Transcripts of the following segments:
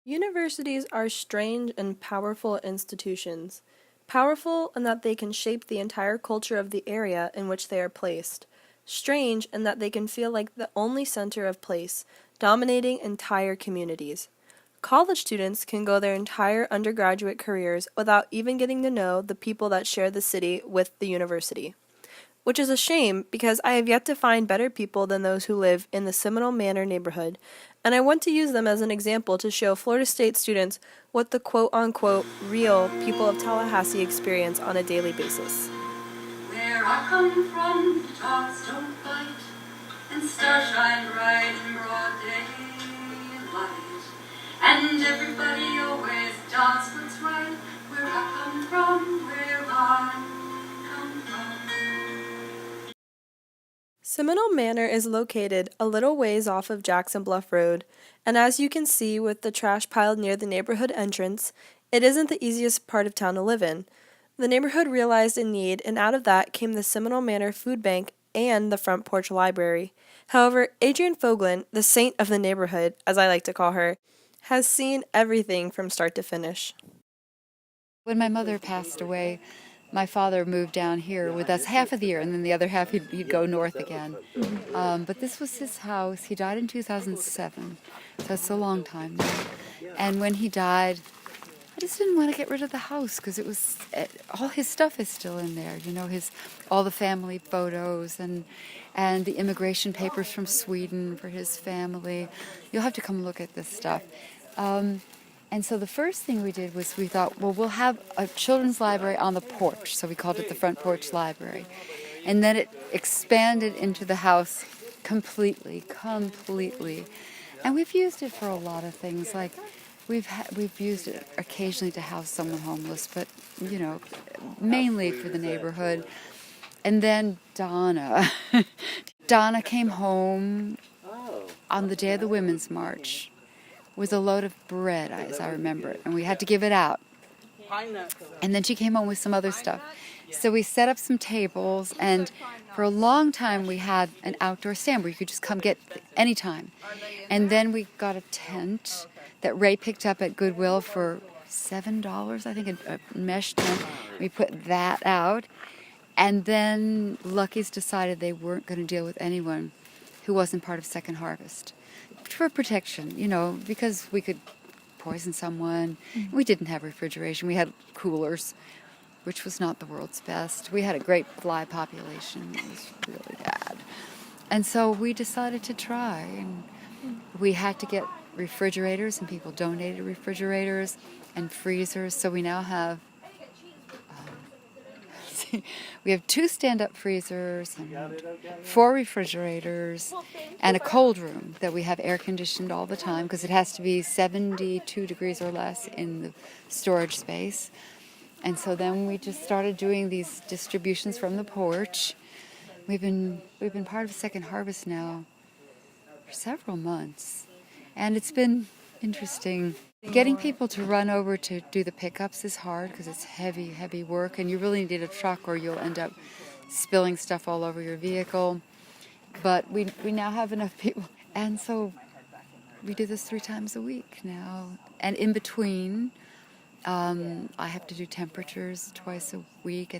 Universities are strange and powerful institutions. Powerful in that they can shape the entire culture of the area in which they are placed. Strange in that they can feel like the only center of place, dominating entire communities. College students can go their entire undergraduate careers without even getting to know the people that share the city with the university. Which is a shame because I have yet to find better people than those who live in the Seminole Manor neighborhood, and I want to use them as an example to show Florida State students what the quote-unquote real people of Tallahassee experience on a daily basis. Where I come from, the dogs don't bite, and stars shine bright in broad daylight, and everybody always does what's right. Where I come from, where I come from. Seminole Manor is located a little ways off of Jackson Bluff Road, and as you can see with the trash piled near the neighborhood entrance, it isn't the easiest part of town to live in. The neighborhood realized a need, and out of that came the Seminole Manor Food Bank and the Front Porch Library. However, Adrienne Foglin, the saint of the neighborhood, as I like to call her, has seen everything from start to finish. When my mother passed away, my father moved down here with us half of the year, and then the other half he'd go north again. But this was his house. He died in 2007, so it's a long time now. And when he died, I just didn't want to get rid of the house because it was all his stuff is still in there. You know, all the family photos and the immigration papers from Sweden for his family. You'll have to come look at this stuff. And so the first thing we did was we thought, well, we'll have a children's library on the porch. So we called it the Front Porch Library. And then it expanded into the house completely. And we've used it for a lot of things. Like we've used it occasionally to house someone homeless, but, you know, mainly for the neighborhood. And then Donna came home on the day of the Women's March with a load of bread, as I remember it, and we had to give it out. And then she came home with some other stuff. So we set up some tables, and for a long time we had an outdoor stand where you could just come get anytime. And then we got a tent that Ray picked up at Goodwill for $7, I think, a mesh tent. We put that out. And then Lucky's decided they weren't going to deal with anyone who wasn't part of Second Harvest. For protection, you know, because we could poison someone. We didn't have refrigeration. We had coolers, which was not the world's best. We had a great fly population. It was really bad. And so we decided to try. And we had to get refrigerators, and people donated refrigerators and freezers. So we now have we have 2 stand-up freezers and 4 refrigerators and a cold room that we have air-conditioned all the time because it has to be 72 degrees or less in the storage space. And so then we just started doing these distributions from the porch. We've been part of Second Harvest now for several months, and it's been interesting. Getting people to run over to do the pickups is hard because it's heavy work, and you really need a truck or you'll end up spilling stuff all over your vehicle. But we now have enough people, and so we do this 3 times a week now. And in between, I have to do temperatures twice a week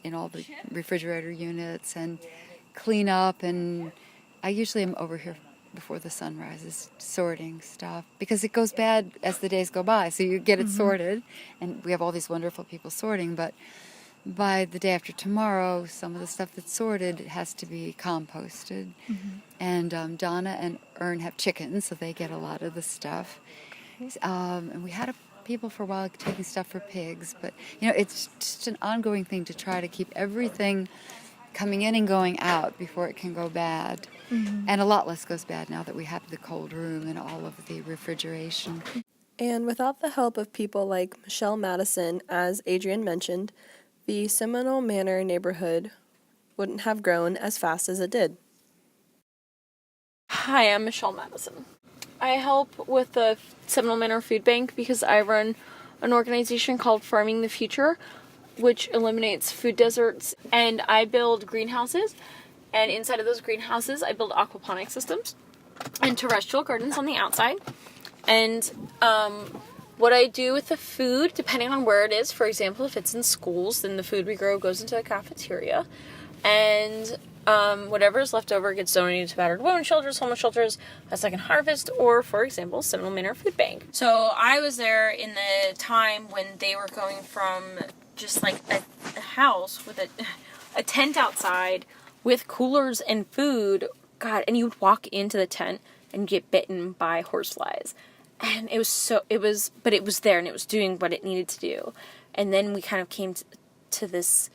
in all the refrigerator units and clean up, and I usually am over here before the sun rises, sorting stuff, because it goes bad as the days go by. So you get it sorted, and we have all these wonderful people sorting, but by the day after tomorrow, some of the stuff that's sorted has to be composted. And Donna and Ern have chickens, so they get a lot of the stuff. And we had people for a while taking stuff for pigs, but you know, it's just an ongoing thing to try to keep everything coming in and going out before it can go bad. And a lot less goes bad now that we have the cold room and all of the refrigeration. And without the help of people like Michelle Madison, as Adrienne mentioned, the Seminole Manor neighborhood wouldn't have grown as fast as it did. Hi, I'm Michelle Madison. I help with the Seminole Manor Food Bank because I run an organization called Farming the Future, which eliminates food deserts, and I build greenhouses, and inside of those greenhouses I build aquaponic systems and terrestrial gardens on the outside. And what I do with the food, depending on where it is, for example, if it's in schools, then the food we grow goes into the cafeteria. And whatever is left over gets donated to battered women's shelters, homeless shelters, a second harvest, or, for example, Seminole Manor Food Bank. So I was there in the time when they were going from just like a house with a tent outside with coolers and food. God, and you would walk into the tent and get bitten by horseflies. And it was there and it was doing what it needed to do. And then we kind of came to this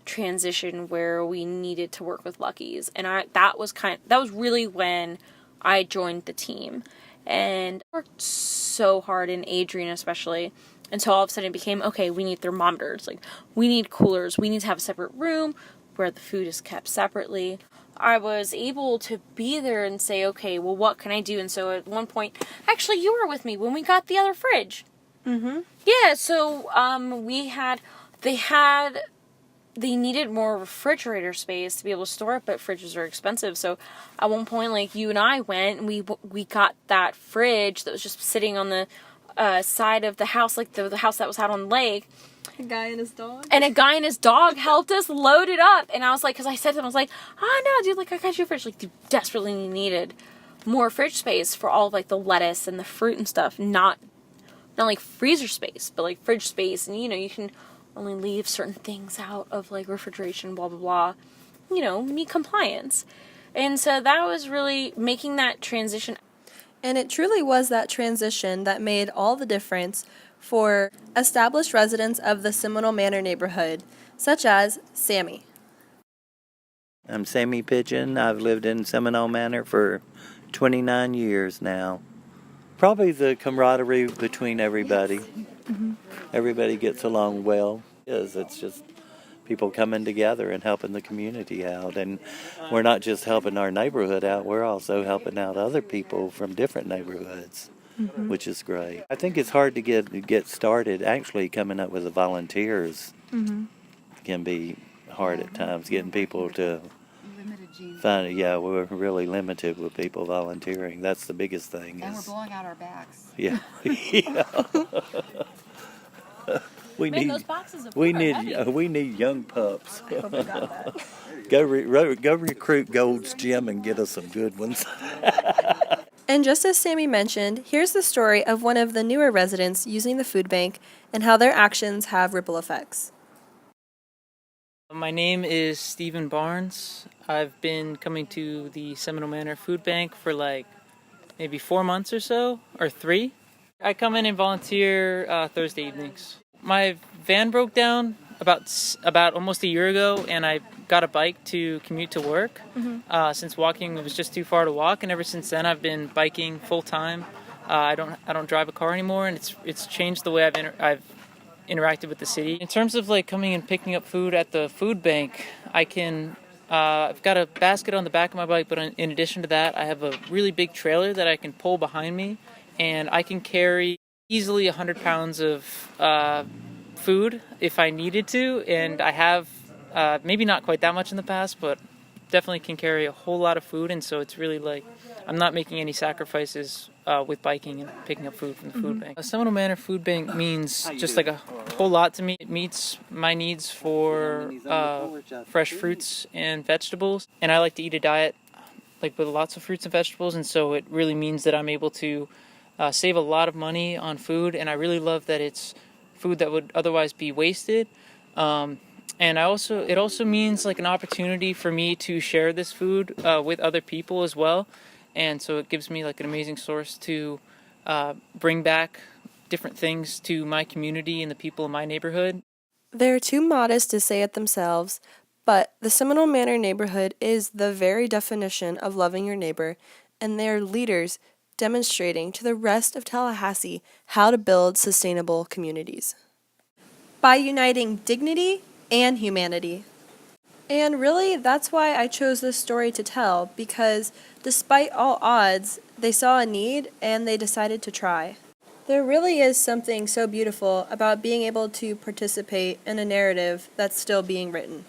transition where we needed to work with Lucky's. And that was really when I joined the team. And I worked so hard, and Adrian especially. And so all of a sudden it became, okay, we need thermometers. Like, we need coolers. We need to have a separate room where the food is kept separately. I was able to be there and say, okay, well, what can I do? And so at one point, actually, you were with me when we got the other fridge. Mm-hmm. Yeah, so they needed more refrigerator space to be able to store it, but fridges are expensive. So at one point, like, you and I went and we got that fridge that was just sitting on the side of the house, like the house that was out on the lake. A guy and his dog. And a guy and his dog helped us load it up. And I was like, because I said to him, I was like, oh no, dude, like, I got you a fridge. Like, you desperately needed more fridge space for all of, like, the lettuce and the fruit and stuff. Not like freezer space, but like fridge space. And, you can only leave certain things out of, like, refrigeration, blah, blah, blah. Meet compliance. And so that was really making that transition. And it truly was that transition that made all the difference for established residents of the Seminole Manor neighborhood, such as Sammy. I'm Sammy Pigeon. I've lived in Seminole Manor for 29 years now. Probably the camaraderie between everybody. Mm-hmm. Everybody gets along well. It's just people coming together and helping the community out. And we're not just helping our neighborhood out, we're also helping out other people from different neighborhoods. Mm-hmm. Which is great. I think it's hard to get started. Actually, coming up with the volunteers can be hard at times. Getting people to find. Yeah, we're really limited with people volunteering. That's the biggest thing. And we're blowing out our backs. Yeah, yeah. We need young pups. I hope I got that. Go recruit Gold's Gym and get us some good ones. And just as Sammy mentioned, here's the story of one of the newer residents using the food bank and how their actions have ripple effects. My name is Stephen Barnes. I've been coming to the Seminole Manor Food Bank for like maybe 4 months or so, or 3. I come in and volunteer Thursday evenings. My van broke down about almost a year ago, and I got a bike to commute to work. Since walking was just too far to walk, and ever since then I've been biking full time. I don't drive a car anymore, and it's changed the way I've interacted with the city. In terms of like coming and picking up food at the food bank, I've got a basket on the back of my bike, but in addition to that, I have a really big trailer that I can pull behind me, and I can carry easily 100 pounds of food if I needed to, and I have maybe not quite that much in the past, but definitely can carry a whole lot of food. And so it's really like I'm not making any sacrifices with biking and picking up food from the food bank. A Seminole Manor Food Bank means just like a whole lot to me. It meets my needs for fresh fruits and vegetables, and I like to eat a diet like with lots of fruits and vegetables, and so it really means that I'm able to save a lot of money on food, and I really love that it's food that would otherwise be wasted. And it also means like an opportunity for me to share this food with other people as well. And so it gives me like an amazing source to bring back different things to my community and the people in my neighborhood. They're too modest to say it themselves, but the Seminole Manor neighborhood is the very definition of loving your neighbor, and they're leaders demonstrating to the rest of Tallahassee how to build sustainable communities by uniting dignity and humanity. And really, that's why I chose this story to tell, because despite all odds, they saw a need and they decided to try. There really is something so beautiful about being able to participate in a narrative that's still being written.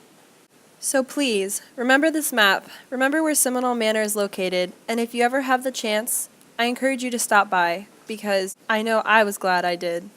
So please, remember this map, remember where Seminole Manor is located, and if you ever have the chance, I encourage you to stop by. because I know I was glad I did.